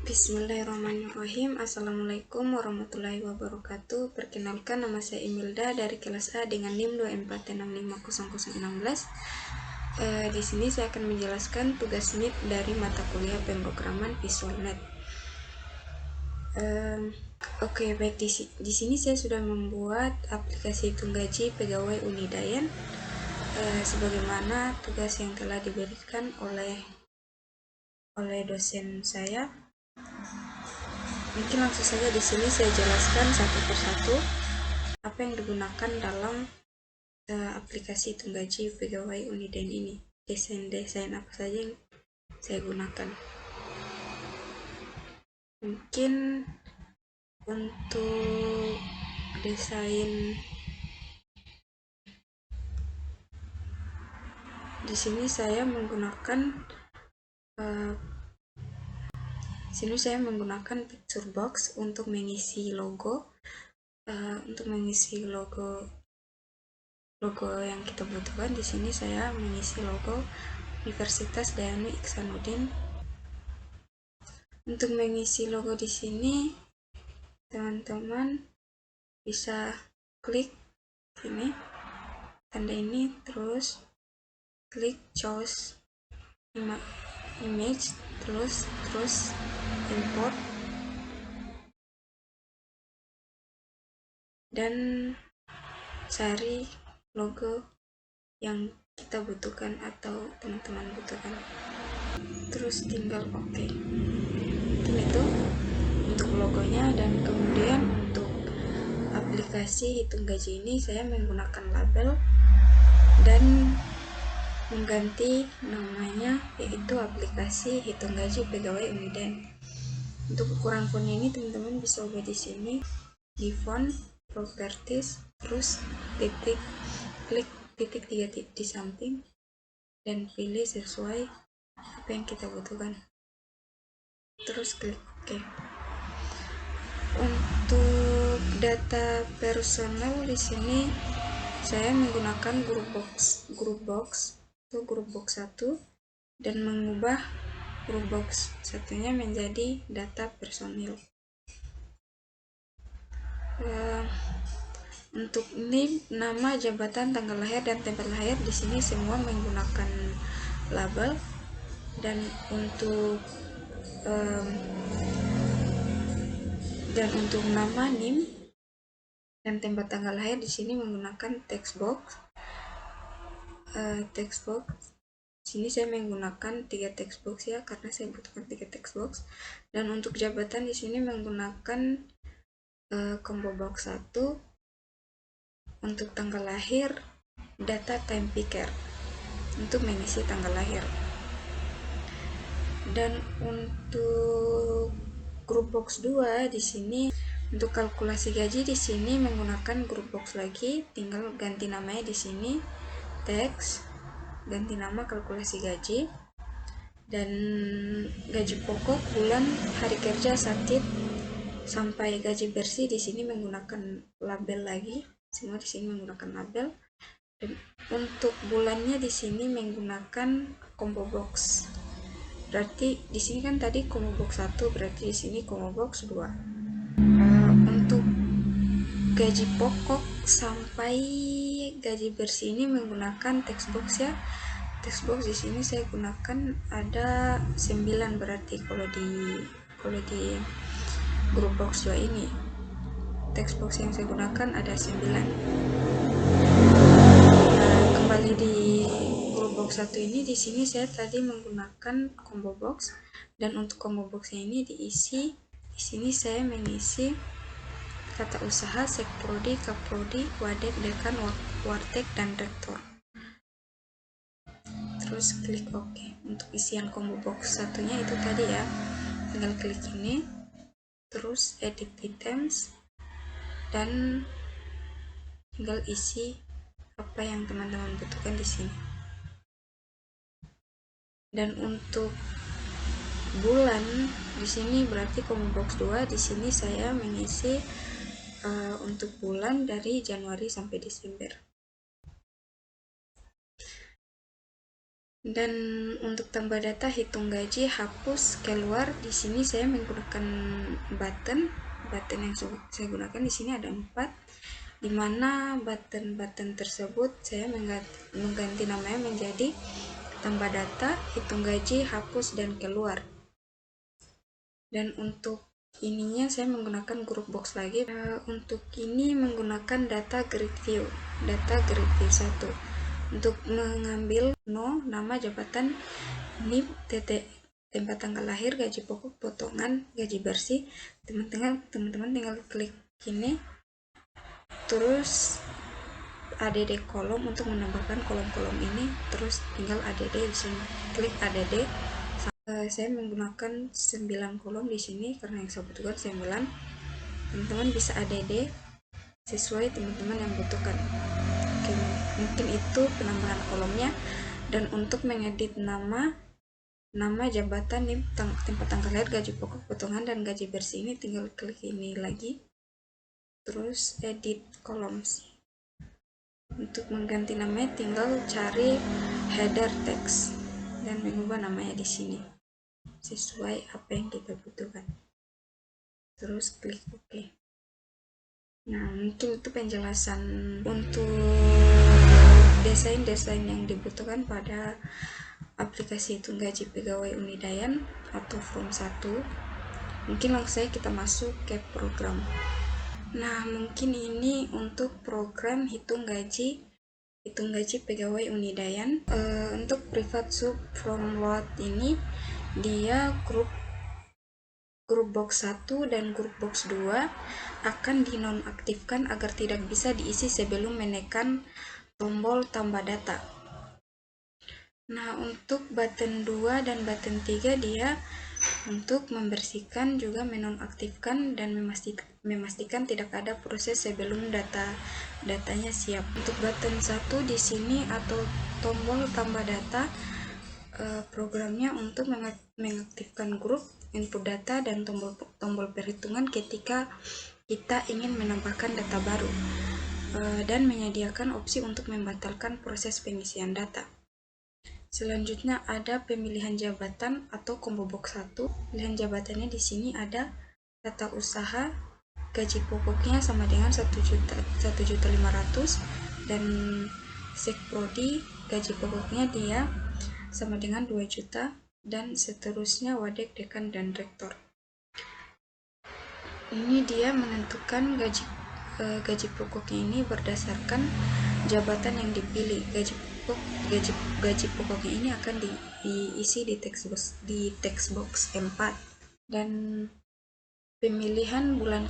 Bismillahirrahmanirrahim. Assalamualaikum warahmatullahi wabarakatuh. Perkenalkan, nama saya Imilda dari kelas A dengan NIM 246500016. Di sini saya akan menjelaskan tugas MIP dari mata kuliah pemrograman VisualNet. Baik, di sini saya sudah membuat aplikasi hitung gaji pegawai Unidayan sebagaimana tugas yang telah diberikan oleh dosen saya. Mungkin langsung saja di sini saya jelaskan satu persatu apa yang digunakan dalam aplikasi hitung gaji pegawai Unidayan ini. Desain apa saja yang saya gunakan. Mungkin untuk desain di sini saya menggunakan picture box untuk mengisi logo. Untuk mengisi logo yang kita butuhkan, di sini saya mengisi logo Universitas Dayani Iksanuddin. Untuk mengisi logo di sini, teman-teman bisa klik ini, tanda ini, terus klik choose image, terus import, dan cari logo yang kita butuhkan atau teman-teman butuhkan, terus tinggal OK. Itu untuk logonya. Dan kemudian untuk aplikasi hitung gaji ini saya menggunakan label dan mengganti namanya yaitu aplikasi hitung gaji pegawai Unidayan. Untuk ukuran fontnya ini teman-teman bisa ubah di sini di font properties, terus klik titik 3 titik di samping dan pilih sesuai apa yang kita butuhkan, terus klik OK. Untuk data personal di sini saya menggunakan grup box 1 dan mengubah grup box satunya menjadi data personil. Untuk NIM, nama, jabatan, tanggal lahir, dan tempat lahir di sini semua menggunakan label. Dan untuk nama, NIM, dan tempat tanggal lahir di sini menggunakan text box. Sini saya menggunakan 3 text box ya, karena saya butuhkan 3 text box. Dan untuk jabatan di sini menggunakan combo box 1. Untuk tanggal lahir, data time picker untuk mengisi tanggal lahir. Dan untuk grup box 2 di sini untuk kalkulasi gaji di sini menggunakan grup box lagi, tinggal ganti namanya di sini teks, ganti nama kalkulasi gaji. Dan gaji pokok, bulan, hari kerja, sakit, sampai gaji bersih di sini menggunakan label lagi. Semua di sini menggunakan label. Dan untuk bulannya di sini menggunakan combo box. Berarti di sini kan tadi combo box 1, berarti di sini combo box 2. Untuk gaji pokok sampai gaji bersih ini menggunakan text box ya. Text box di sini saya gunakan ada 9, berarti kalau di grup box 2 ini text box yang saya gunakan ada 9. Kembali di grup box 1 ini, di sini saya tadi menggunakan combo box, dan untuk combo boxnya ini diisi. Di sini saya mengisi kata usaha, sekprodi, kaprodi, wadek, dekan, wartek, dan rektor. Terus klik OK. Untuk isian combo box satunya itu tadi ya, tinggal klik ini, terus edit items, dan tinggal isi apa yang teman-teman butuhkan di sini. Dan untuk bulan di sini berarti combo box 2, di sini saya mengisi untuk bulan dari Januari sampai Desember. Dan untuk tambah data hitung gaji, hapus, keluar, di sini saya menggunakan button yang saya gunakan di sini ada 4, di mana button tersebut saya mengganti namanya menjadi tambah data, hitung gaji, hapus, dan keluar. Dan untuk ininya saya menggunakan group box lagi. Untuk ini menggunakan data grid view 1. Untuk mengambil nama, jabatan, NIP, tempat tanggal lahir, gaji pokok, potongan, gaji bersih, teman-teman tinggal klik ini, terus add kolom untuk menambahkan kolom-kolom ini, terus tinggal add di sini, klik add. Saya menggunakan 9 kolom di sini karena yang saya butuhkan 9. Teman-teman bisa add sesuai teman-teman yang butuhkan. Oke, mungkin itu penambahan kolomnya. Dan untuk mengedit nama, jabatan, tempat tanggal lahir, gaji pokok, potongan, dan gaji bersih, ini tinggal klik ini lagi, terus edit columns. Untuk mengganti namanya tinggal cari header text dan mengubah namanya di sini sesuai apa yang kita butuhkan, terus klik OK. Nah, mungkin itu penjelasan untuk desain yang dibutuhkan pada aplikasi hitung gaji pegawai Unidayan atau Form 1. Mungkin langsung saja kita masuk ke program. Nah, mungkin ini untuk program hitung gaji pegawai Unidayan. Untuk private sub from load ini dia grup box 1 dan grup box 2 akan dinonaktifkan agar tidak bisa diisi sebelum menekan tombol tambah data. Nah, untuk button 2 dan button 3 dia untuk membersihkan juga menonaktifkan dan memastikan tidak ada proses sebelum datanya siap. Untuk button 1 di sini atau tombol tambah data, programnya untuk mengaktifkan grup, input data, dan tombol perhitungan ketika kita ingin menambahkan data baru, dan menyediakan opsi untuk membatalkan proses pengisian data. Selanjutnya ada pemilihan jabatan atau combo box 1. Pilihan jabatannya di sini ada tata usaha, gaji pokoknya sama dengan 1.500.000 dan sekprodi gaji pokoknya dia sama dengan 2 juta dan seterusnya wadek, dekan, dan rektor. Ini dia menentukan gaji pokoknya ini berdasarkan jabatan yang dipilih. Gaji pokoknya ini akan diisi di text box 4. Dan pemilihan bulan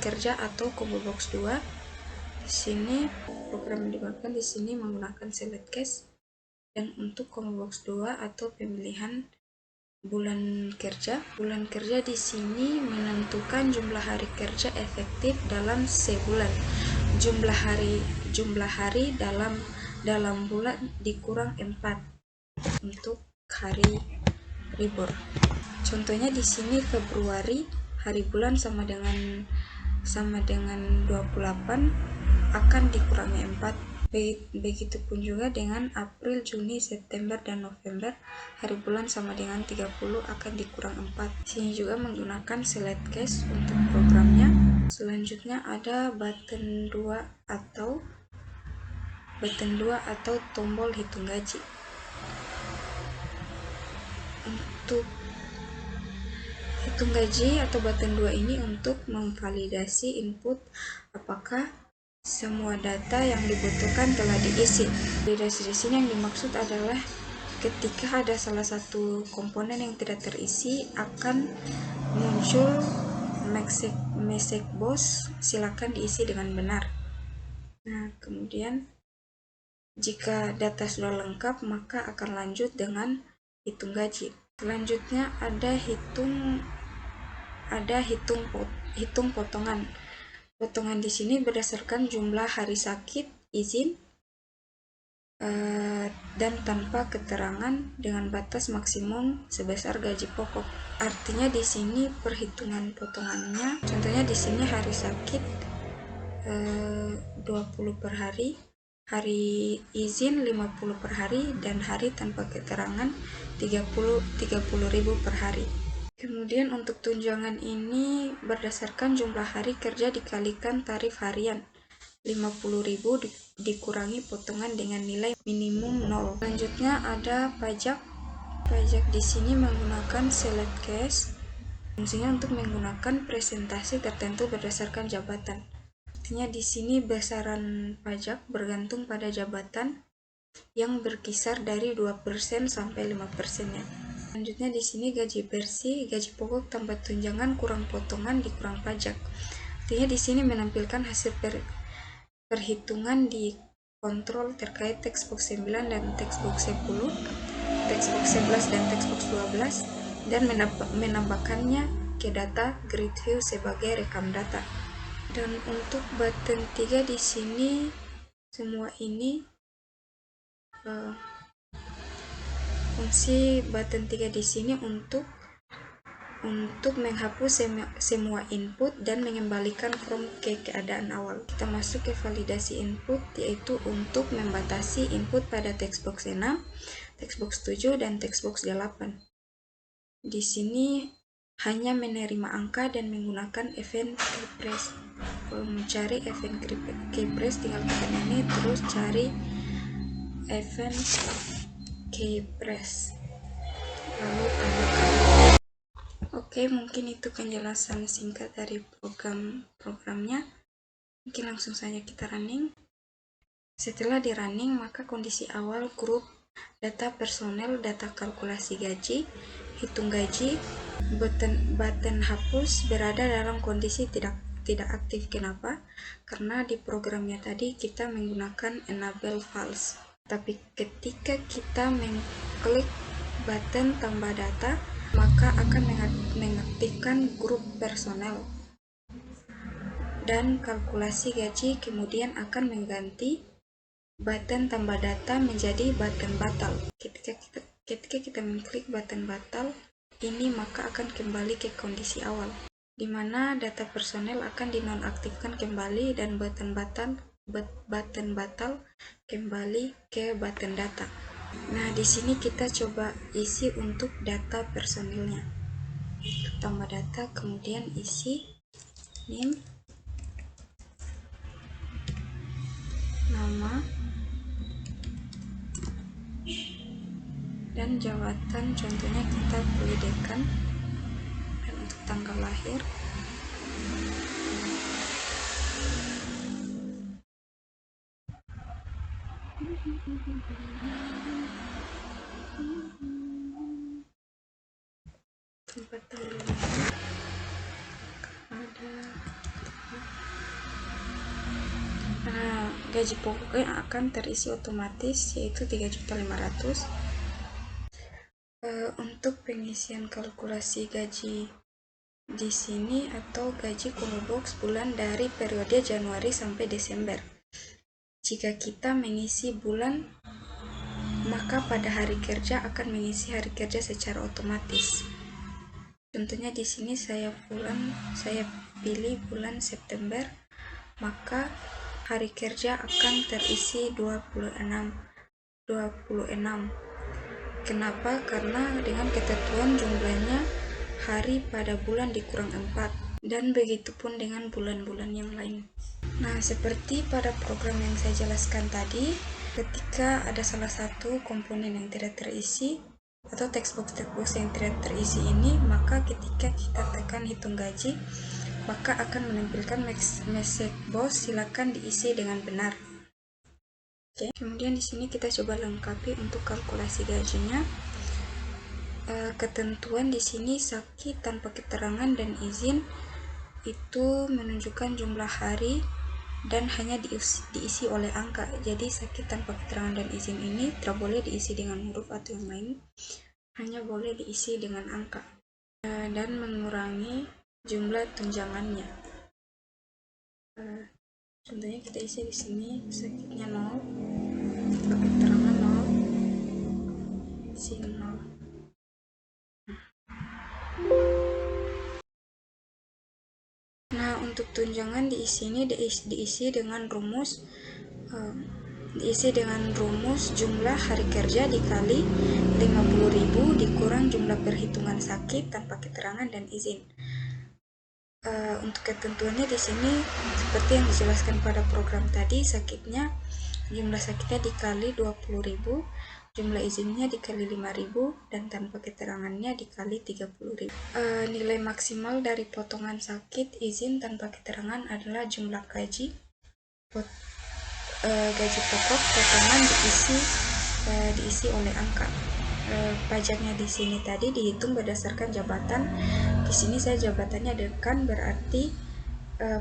kerja atau combo box 2. Di sini program yang digunakan di sini menggunakan select case. Dan untuk combo box 2 atau pemilihan bulan kerja di sini menentukan jumlah hari kerja efektif dalam sebulan. Jumlah hari dalam bulan dikurang 4 untuk hari libur. Contohnya di sini Februari hari bulan sama dengan 28 akan dikurangi 4. Begitupun juga dengan April, Juni, September, dan November hari bulan sama dengan 30 akan dikurang 4. Sini juga menggunakan select case untuk programnya. Selanjutnya ada button 2 atau tombol hitung gaji. Untuk hitung gaji atau button 2 ini untuk memvalidasi input apakah semua data yang dibutuhkan telah diisi. Validasi di sini yang dimaksud adalah ketika ada salah satu komponen yang tidak terisi akan muncul message box silakan diisi dengan benar. Nah, kemudian jika data sudah lengkap maka akan lanjut dengan hitung gaji. Selanjutnya ada hitung potongan. Potongan di sini berdasarkan jumlah hari sakit, izin, dan tanpa keterangan dengan batas maksimum sebesar gaji pokok. Artinya di sini perhitungan potongannya, contohnya di sini hari sakit 20 per hari hari izin 50 per hari, dan hari tanpa keterangan 30.000 per hari. Kemudian untuk tunjangan ini berdasarkan jumlah hari kerja dikalikan tarif harian. 50.000 dikurangi potongan dengan nilai minimum 0. Selanjutnya ada pajak. Pajak di sini menggunakan select case. Fungsinya untuk menggunakan presentasi tertentu berdasarkan jabatan. Artinya di sini besaran pajak bergantung pada jabatan yang berkisar dari 2% sampai 5% ya. Selanjutnya di sini gaji bersih, gaji pokok tambah tunjangan kurang potongan dikurang pajak. Artinya di sini menampilkan hasil perhitungan di kontrol terkait textbox 9 dan textbox 10, textbox 11 dan textbox 12, dan menambahkannya ke data grid view sebagai rekam data. Dan untuk button 3 di sini semua ini fungsi button 3 di sini untuk menghapus semua input dan mengembalikan form ke keadaan awal. Kita masuk ke validasi input, yaitu untuk membatasi input pada textbox 6, textbox 7, dan textbox 8. Di sini hanya menerima angka dan menggunakan event keypress. Kalau mencari event keypress tinggal tekan ini, terus cari event keypress, lalu tambahkan. Oke, mungkin itu penjelasan singkat dari programnya. Mungkin langsung saja kita running. Setelah di running, maka kondisi awal grup data personel, data kalkulasi gaji, hitung gaji, button hapus berada dalam kondisi tidak aktif. Kenapa? Karena di programnya tadi kita menggunakan enable false. Tapi ketika kita mengklik button tambah data, maka akan mengaktifkan grup personel dan kalkulasi gaji, kemudian akan mengganti button tambah data menjadi button batal. Ketika kita mengklik button batal ini, maka akan kembali ke kondisi awal, di mana data personel akan dinonaktifkan kembali dan button batal kembali ke button data. Nah, di sini kita coba isi untuk data personilnya. Tambah data, kemudian isi name, nama, dan jabatan. Contohnya kita pilih dekan, dan untuk tanggal lahir tempat tanggal lahir ada. Nah, gaji pokoknya akan terisi otomatis, yaitu 3.500.000. Untuk pengisian kalkulasi gaji di sini atau gaji Colobox bulan dari periode Januari sampai Desember. Jika kita mengisi bulan, maka pada hari kerja akan mengisi hari kerja secara otomatis. Contohnya di sini saya pilih bulan September, maka hari kerja akan terisi 26. Kenapa? Karena dengan ketentuan jumlahnya hari pada bulan dikurang 4, dan begitupun dengan bulan-bulan yang lain. Nah, seperti pada program yang saya jelaskan tadi, ketika ada salah satu komponen yang tidak terisi atau textbox yang tidak terisi ini, maka ketika kita tekan hitung gaji, maka akan menampilkan message box silakan diisi dengan benar. Oke. Kemudian di sini kita coba lengkapi untuk kalkulasi gajinya. Ketentuan di sini sakit tanpa keterangan dan izin itu menunjukkan jumlah hari dan hanya diisi oleh angka. Jadi sakit tanpa keterangan dan izin ini tidak boleh diisi dengan huruf atau yang lain, hanya boleh diisi dengan angka. Dan mengurangi jumlah tunjangannya. Contohnya kita isi di sini sakitnya 0, keterangan 0, isi 0. Nah, untuk tunjangan di sini diisi dengan rumus diisi dengan rumus jumlah hari kerja dikali 50.000 dikurang jumlah perhitungan sakit tanpa keterangan dan izin. Untuk ketentuannya di sini seperti yang dijelaskan pada program tadi, jumlah sakitnya dikali 20.000, jumlah izinnya dikali 5.000, dan tanpa keterangannya dikali 30.000. Nilai maksimal dari potongan sakit izin tanpa keterangan adalah jumlah gaji pokok potongan diisi oleh angka. Pajaknya di sini tadi dihitung berdasarkan jabatan. Di sini saya jabatannya dekan, berarti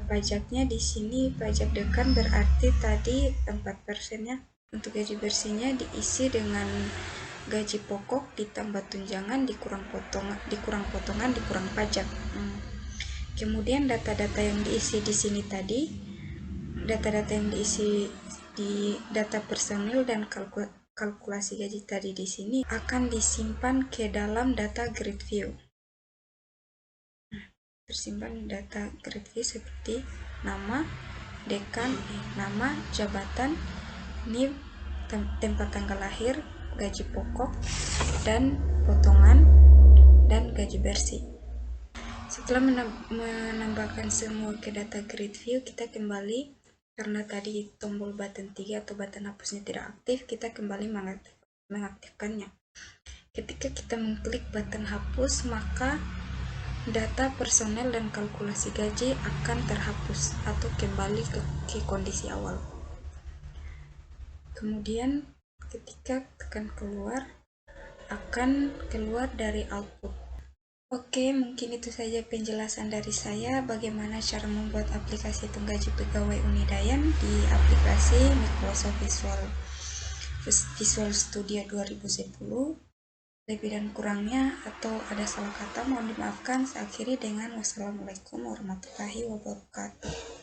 pajaknya di sini pajak dekan berarti tadi 4%-nya. Untuk gaji bersihnya diisi dengan gaji pokok ditambah tunjangan dikurang potongan dikurang pajak. Kemudian data-data yang diisi di sini tadi, data-data yang diisi di data personil dan kalkulasi gaji tadi di sini akan disimpan ke dalam data grid view. Tersimpan data grid view seperti nama, dekan, nama, jabatan, NIP, tempat tanggal lahir, gaji pokok, dan potongan, dan gaji bersih. Setelah menambahkan semua ke data grid view, kita kembali, karena tadi tombol button 3 atau button hapusnya tidak aktif, kita kembali mengaktifkannya. Ketika kita mengklik button hapus, maka data personel dan kalkulasi gaji akan terhapus atau kembali ke kondisi awal. Kemudian ketika tekan keluar, akan keluar dari output. Oke, mungkin itu saja penjelasan dari saya bagaimana cara membuat aplikasi hitung gaji pegawai Unidayan di aplikasi Microsoft Visual Studio 2010. Lebih dan kurangnya atau ada salah kata mohon dimaafkan. Saya akhiri dengan wassalamualaikum warahmatullahi wabarakatuh.